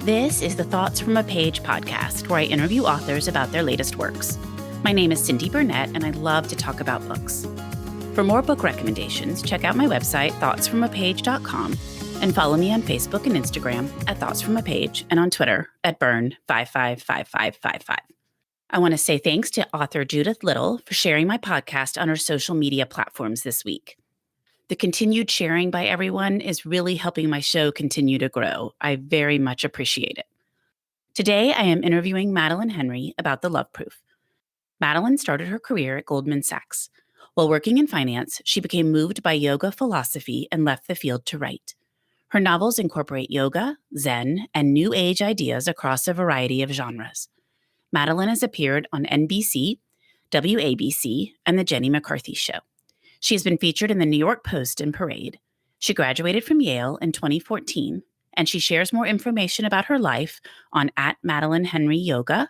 This is the Thoughts from a Page podcast, where I interview authors about their latest works. My name is Cindy Burnett, and I love to talk about books. For more book recommendations, check out my website, thoughtsfromapage.com, and follow me on Facebook and Instagram at Thoughts From A Page and on Twitter at Burn555555. I want to say thanks to author Judith Little for sharing my podcast on her social media platforms this week. The continued sharing by everyone is really helping my show continue to grow. I very much appreciate it. Today, I am interviewing Madeleine Henry about The Love Proof. Madeleine started her career at Goldman Sachs. While working in finance, she became moved by yoga philosophy and left the field to write. Her novels incorporate yoga, Zen, and New Age ideas across a variety of genres. Madeleine has appeared on NBC, WABC, and The Jenny McCarthy Show. She has been featured in the New York Post and Parade. She graduated from Yale in 2014, and she shares more information about her life on @MadeleineHenryYoga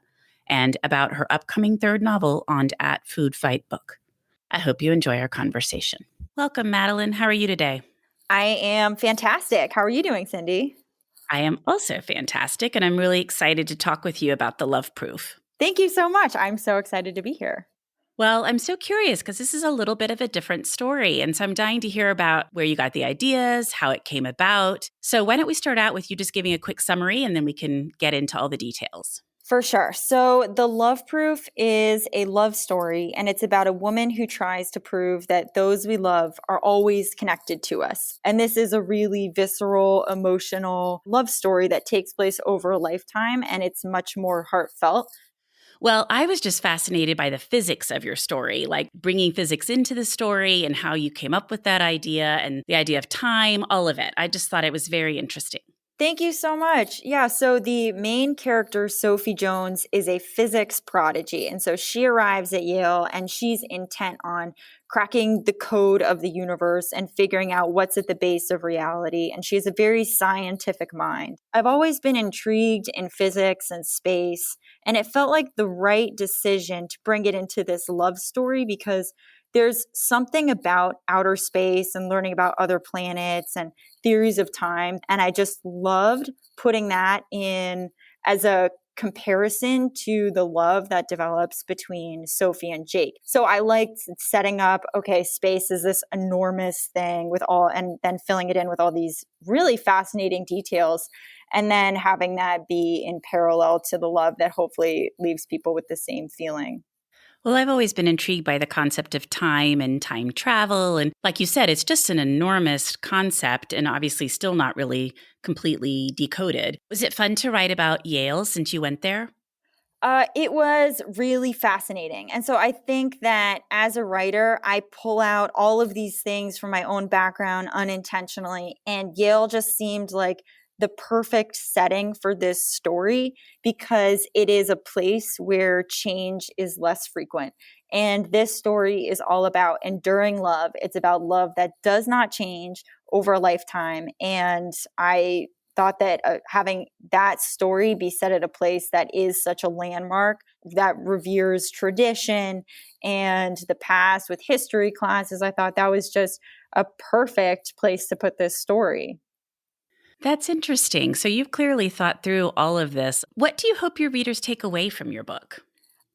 and about her upcoming third novel on @FoodFightBook. I hope you enjoy our conversation. Welcome, Madeleine. How are you today? I am fantastic. How are you doing, Cindy? I am also fantastic, and I'm really excited to talk with you about The Love Proof. Thank you so much. I'm so excited to be here. Well, I'm so curious because this is a little bit of a different story. And so I'm dying to hear about where you got the ideas, how it came about. So why don't we start out with you just giving a quick summary and then we can get into all the details. For sure. So The Love Proof is a love story, and it's about a woman who tries to prove that those we love are always connected to us. And this is a really visceral, emotional love story that takes place over a lifetime, and it's much more heartfelt. Well, I was just fascinated by the physics of your story, like bringing physics into the story and how you came up with that idea and the idea of time, all of it. I just thought it was very interesting. Thank you so much. Yeah, so the main character, Sophie Jones, is a physics prodigy. And so she arrives at Yale and she's intent on cracking the code of the universe and figuring out what's at the base of reality. And she has a very scientific mind. I've always been intrigued in physics and space, and it felt like the right decision to bring it into this love story because there's something about outer space and learning about other planets and theories of time. And I just loved putting that in as a comparison to the love that develops between Sophie and Jake. So I liked setting up, okay, space is this enormous thing with all, and then filling it in with all these really fascinating details. And then having that be in parallel to the love that hopefully leaves people with the same feeling. Well, I've always been intrigued by the concept of time and time travel. And like you said, it's just an enormous concept and obviously still not really completely decoded. Was it fun to write about Yale since you went there? It was really fascinating. And so I think that as a writer, I pull out all of these things from my own background unintentionally. And Yale just seemed like the perfect setting for this story because it is a place where change is less frequent. And this story is all about enduring love. It's about love that does not change over a lifetime. And I thought that having that story be set at a place that is such a landmark that reveres tradition and the past with history classes, I thought that was just a perfect place to put this story. That's interesting. So you've clearly thought through all of this. What do you hope your readers take away from your book?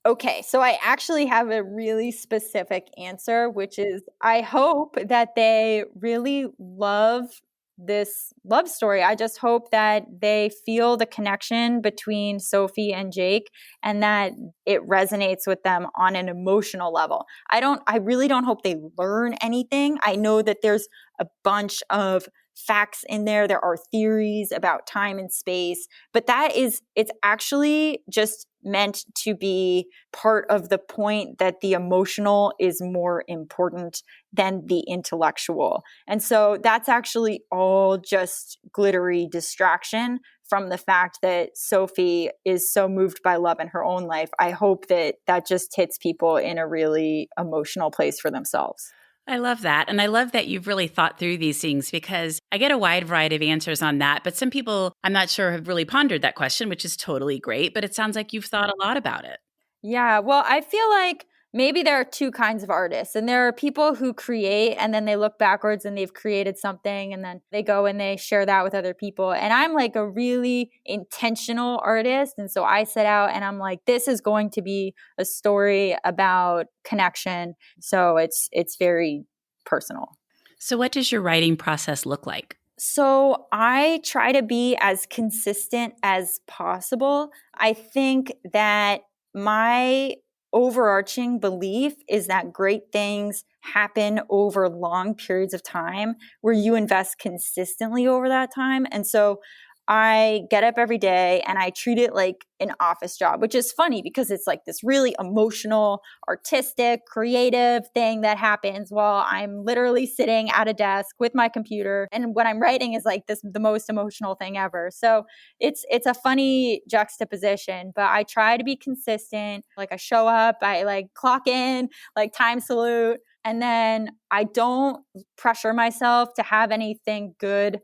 Okay, so I actually have a really specific answer, which is I hope that they really love this love story. I just hope that they feel the connection between Sophie and Jake and that it resonates with them on an emotional level. I really don't hope they learn anything. I know that there's a bunch of facts in there. There are theories about time and space, but it's actually just meant to be part of the point that the emotional is more important than the intellectual. And so that's actually all just glittery distraction from the fact that Sophie is so moved by love in her own life. I hope that that just hits people in a really emotional place for themselves. I love that. And I love that you've really thought through these things because I get a wide variety of answers on that. But some people, I'm not sure, have really pondered that question, which is totally great. But it sounds like you've thought a lot about it. Yeah, well, I feel like maybe there are two kinds of artists, and there are people who create and then they look backwards and they've created something and then they go and they share that with other people. And I'm like a really intentional artist. And so I set out and I'm like, this is going to be a story about connection. So it's very personal. So what does your writing process look like? So I try to be as consistent as possible. I think that my overarching belief is that great things happen over long periods of time where you invest consistently over that time. And so I get up every day and I treat it like an office job, which is funny because it's like this really emotional, artistic, creative thing that happens while I'm literally sitting at a desk with my computer. And what I'm writing is like the most emotional thing ever. So it's a funny juxtaposition, but I try to be consistent. Like I show up, I like clock in, like time salute, and then I don't pressure myself to have anything good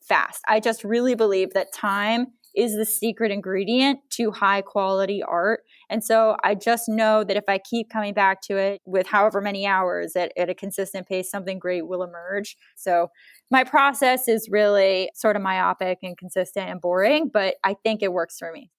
fast. I just really believe that time is the secret ingredient to high quality art. And so I just know that if I keep coming back to it with however many hours at a consistent pace, something great will emerge. So my process is really sort of myopic and consistent and boring, but I think it works for me.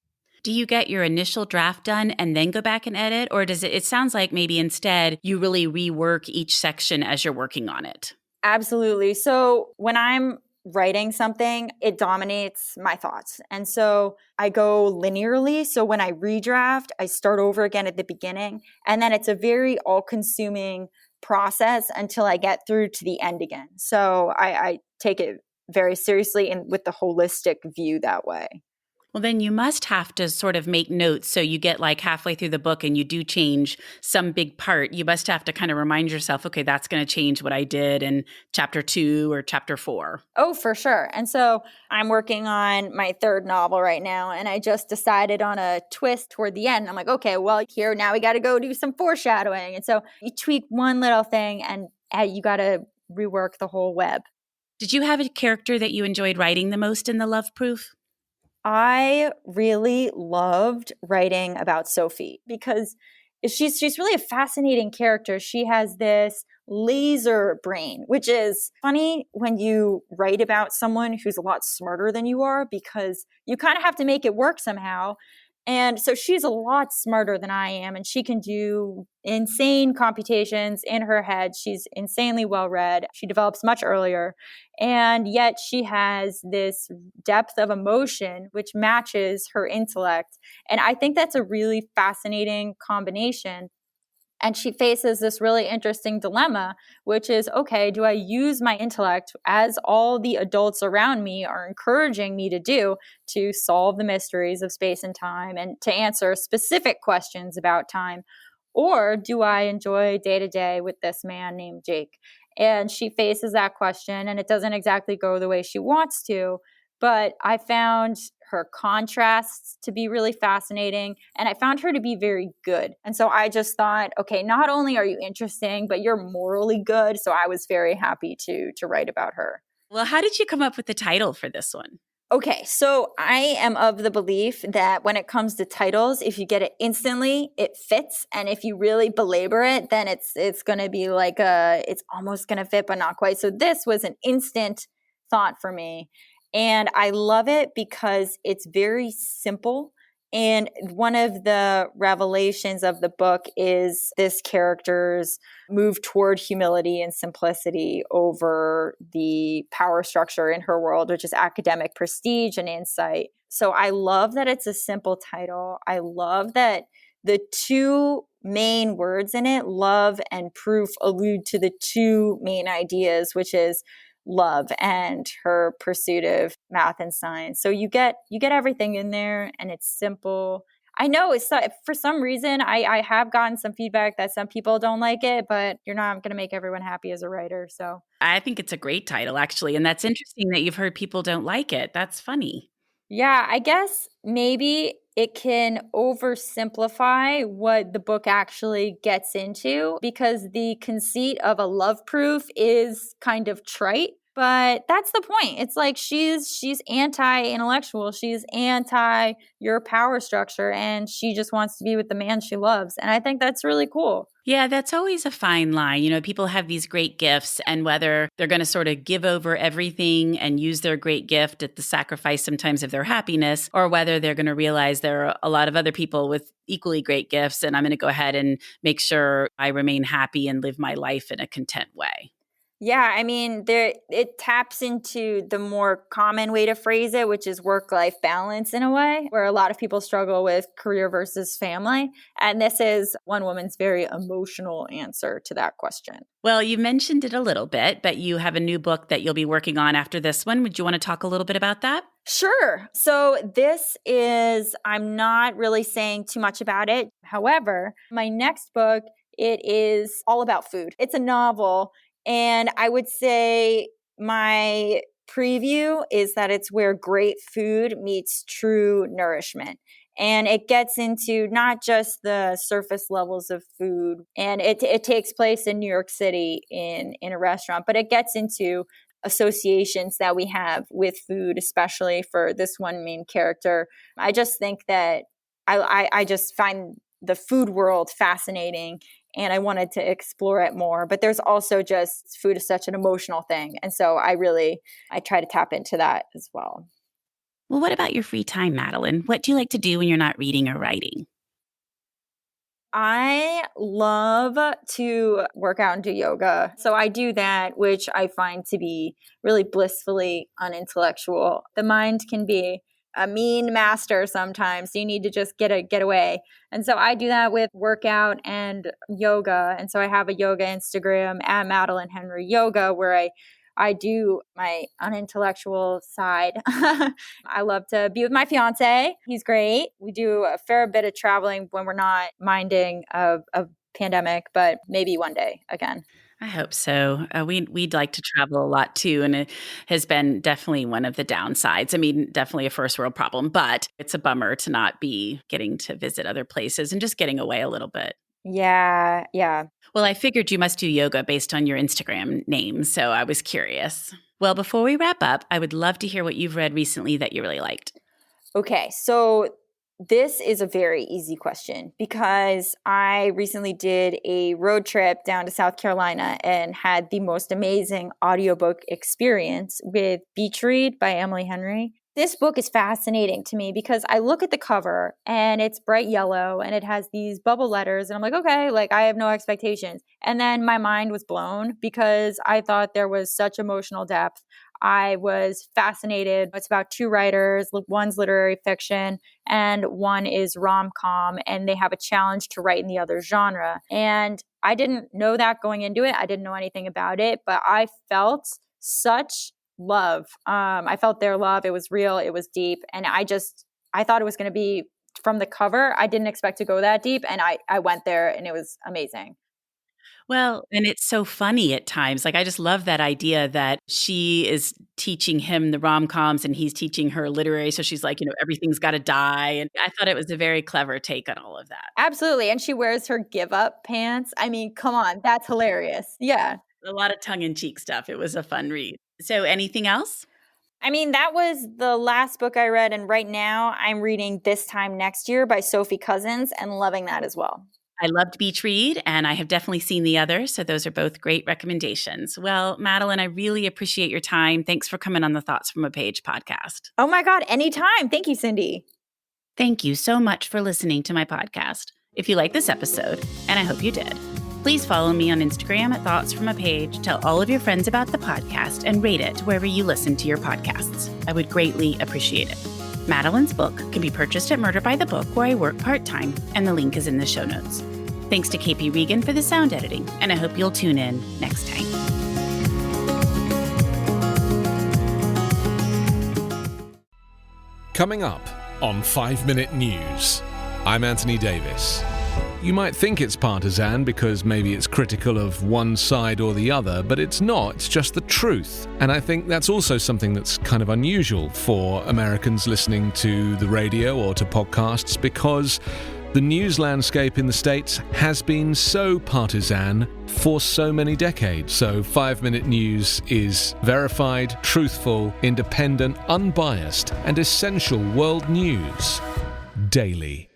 Do you get your initial draft done and then go back and edit? Or does it sounds like maybe instead you really rework each section as you're working on it? Absolutely. So when I'm writing something, it dominates my thoughts. And so I go linearly. So when I redraft, I start over again at the beginning. And then it's a very all consuming process until I get through to the end again. So I take it very seriously and with the holistic view that way. Well, then you must have to sort of make notes. So you get like halfway through the book and you do change some big part. You must have to kind of remind yourself, okay, that's going to change what I did in chapter 2 or chapter 4. Oh, for sure. And so I'm working on my third novel right now, and I just decided on a twist toward the end. I'm like, okay, well, here now we got to go do some foreshadowing. And so you tweak one little thing and you got to rework the whole web. Did you have a character that you enjoyed writing the most in the Love Proof? I really loved writing about Sophie because she's really a fascinating character. She has this laser brain, which is funny when you write about someone who's a lot smarter than you are because you kind of have to make it work somehow. And so she's a lot smarter than I am, and she can do insane computations in her head. She's insanely well read. She develops much earlier. And yet she has this depth of emotion which matches her intellect. And I think that's a really fascinating combination. And she faces this really interesting dilemma, which is, okay, do I use my intellect as all the adults around me are encouraging me to do to solve the mysteries of space and time and to answer specific questions about time? Or do I enjoy day to day with this man named Jake? And she faces that question, and it doesn't exactly go the way she wants to. But I found her contrasts to be really fascinating, and I found her to be very good. And so I just thought, okay, not only are you interesting, but you're morally good. So I was very happy to write about her. Well, how did you come up with the title for this one? Okay, so I am of the belief that when it comes to titles, if you get it instantly, it fits, and if you really belabor it, then it's going to be like it's almost going to fit, but not quite. So this was an instant thought for me. And I love it because it's very simple. And one of the revelations of the book is this character's move toward humility and simplicity over the power structure in her world, which is academic prestige and insight. So I love that it's a simple title. I love that the two main words in it, love and proof, allude to the two main ideas, which is love and her pursuit of math and science. So you get everything in there, and it's simple. I know it's for some reason I have gotten some feedback that some people don't like it, but you're not going to make everyone happy as a writer. So I think it's a great title, actually. And that's interesting that you've heard people don't like it. That's funny. Yeah, I guess maybe it can oversimplify what the book actually gets into because the conceit of a love proof is kind of trite. But that's the point. It's like she's anti-intellectual. She's anti your power structure, and she just wants to be with the man she loves. And I think that's really cool. Yeah, that's always a fine line. You know, people have these great gifts, and whether they're going to sort of give over everything and use their great gift at the sacrifice sometimes of their happiness, or whether they're going to realize there are a lot of other people with equally great gifts, and I'm going to go ahead and make sure I remain happy and live my life in a content way. Yeah, I mean, it taps into the more common way to phrase it, which is work-life balance in a way, where a lot of people struggle with career versus family. And this is one woman's very emotional answer to that question. Well, you mentioned it a little bit, but you have a new book that you'll be working on after this one. Would you want to talk a little bit about that? Sure. So I'm not really saying too much about it. However, my next book, it is all about food. It's a novel. And I would say my preview is that it's where great food meets true nourishment. And it gets into not just the surface levels of food, and it takes place in New York City in a restaurant, but it gets into associations that we have with food, especially for this one main character. I just think that I just find the food world fascinating, and I wanted to explore it more. But there's also just food is such an emotional thing. And so I try to tap into that as well. Well, what about your free time, Madeleine? What do you like to do when you're not reading or writing? I love to work out and do yoga. So I do that, which I find to be really blissfully unintellectual. The mind can be a mean master sometimes. So you need to just get away. And so I do that with workout and yoga. And so I have a yoga Instagram at Madeleine Henry Yoga, where I do my unintellectual side. I love to be with my fiance. He's great. We do a fair bit of traveling when we're not minding of pandemic, but maybe one day again. I hope so. We'd like to travel a lot too, and it has been definitely one of the downsides. I mean, definitely a first world problem, but it's a bummer to not be getting to visit other places and just getting away a little bit. Yeah, yeah. Well, I figured you must do yoga based on your Instagram name, so I was curious. Well, before we wrap up, I would love to hear what you've read recently that you really liked. Okay, so this is a very easy question because I recently did a road trip down to South Carolina and had the most amazing audiobook experience with Beach Read by Emily Henry. This book is fascinating to me because I look at the cover and it's bright yellow and it has these bubble letters and I'm like, okay, like I have no expectations. And then my mind was blown because I thought there was such emotional depth. I was fascinated. It's about two writers. One's literary fiction and one is rom-com, and they have a challenge to write in the other genre. And I didn't know that going into it. I didn't know anything about it, but I felt such love. I felt their love. It was real. It was deep. And I thought it was going to be from the cover. I didn't expect to go that deep. And I went there and it was amazing. Well, and it's so funny at times. Like, I just love that idea that she is teaching him the rom-coms and he's teaching her literary. So she's like, everything's got to die. And I thought it was a very clever take on all of that. Absolutely. And she wears her give up pants. I mean, come on. That's hilarious. Yeah. A lot of tongue-in-cheek stuff. It was a fun read. So anything else? I mean, that was the last book I read. And right now I'm reading This Time Next Year by Sophie Cousens and loving that as well. I loved Beach Read, and I have definitely seen the others, so those are both great recommendations. Well, Madeleine, I really appreciate your time. Thanks for coming on the Thoughts from a Page podcast. Oh my God, anytime. Thank you, Cindy. Thank you so much for listening to my podcast. If you like this episode, and I hope you did, please follow me on Instagram at Thoughts from a Page, tell all of your friends about the podcast, and rate it wherever you listen to your podcasts. I would greatly appreciate it. Madeleine's book can be purchased at Murder by the Book, where I work part-time, and the link is in the show notes. Thanks to KP Regan for the sound editing, and I hope you'll tune in next time. Coming up on 5 Minute News, I'm Anthony Davis. You might think it's partisan because maybe it's critical of one side or the other, but it's not. It's just the truth. And I think that's also something that's kind of unusual for Americans listening to the radio or to podcasts, because The news landscape in the States has been so partisan for so many decades, so 5-Minute News is verified, truthful, independent, unbiased, and essential world news daily.